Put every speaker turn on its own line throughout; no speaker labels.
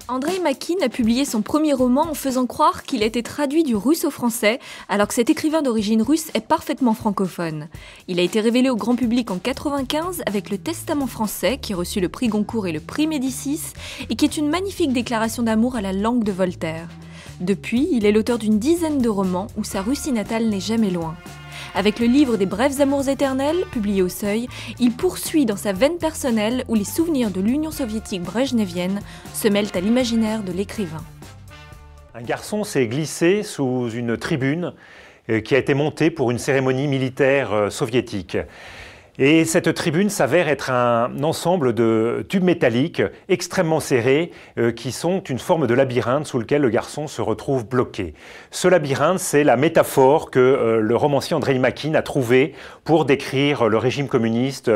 Andreï Makine a publié son premier roman en faisant croire qu'il a été traduit du russe au français, alors que cet écrivain d'origine russe est parfaitement francophone. Il a été révélé au grand public en 1995 avec Le Testament français, qui reçut le prix Goncourt et le prix Médicis, et qui est une magnifique déclaration d'amour à la langue de Voltaire. Depuis, il est l'auteur d'une dizaine de romans où sa Russie natale n'est jamais loin. Avec le livre des Brèves Amours éternelles, publié au Seuil, il poursuit dans sa veine personnelle où les souvenirs de l'Union soviétique brejnevienne se mêlent à l'imaginaire de l'écrivain.
Un garçon s'est glissé sous une tribune qui a été montée pour une cérémonie militaire soviétique. Et cette tribune s'avère être un ensemble de tubes métalliques extrêmement serrés qui sont une forme de labyrinthe sous lequel le garçon se retrouve bloqué. Ce labyrinthe, c'est la métaphore que le romancier Andreï Makine a trouvée pour décrire le régime communiste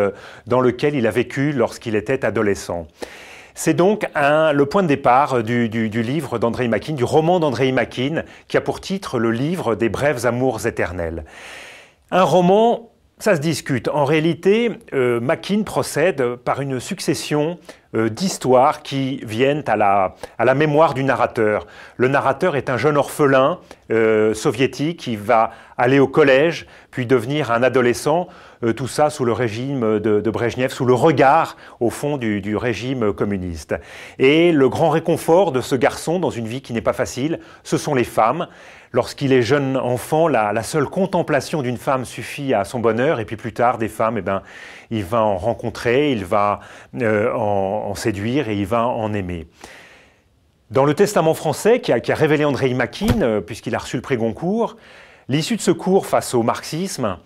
dans lequel il a vécu lorsqu'il était adolescent. C'est donc le point de départ du livre d'Andreï Makine, du roman d'Andreï Makine, qui a pour titre le livre des Brèves Amours éternelles. Un roman, ça se discute. En réalité, Makine procède par une succession d'histoires qui viennent à la mémoire du narrateur. Le narrateur est un jeune orphelin soviétique qui va aller au collège, puis devenir un adolescent, tout ça sous le régime de Brejnev, sous le regard, au fond, du régime communiste. Et le grand réconfort de ce garçon, dans une vie qui n'est pas facile, ce sont les femmes. Lorsqu'il est jeune enfant, la seule contemplation d'une femme suffit à son bonheur, et puis plus tard, des femmes, il va en rencontrer, il va en séduire et il va en aimer. Dans le Testament français, qui a révélé Andreï Makine, puisqu'il a reçu le prix Goncourt, l'issue de ce cours face au marxisme,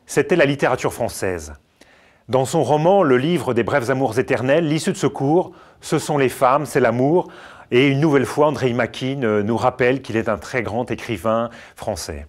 c'était la littérature française. Dans son roman « Le livre des Brèves Amours éternelles », l'issue de ce cours, ce sont les femmes, c'est l'amour. Et une nouvelle fois, Andreï Makine nous rappelle qu'il est un très grand écrivain français.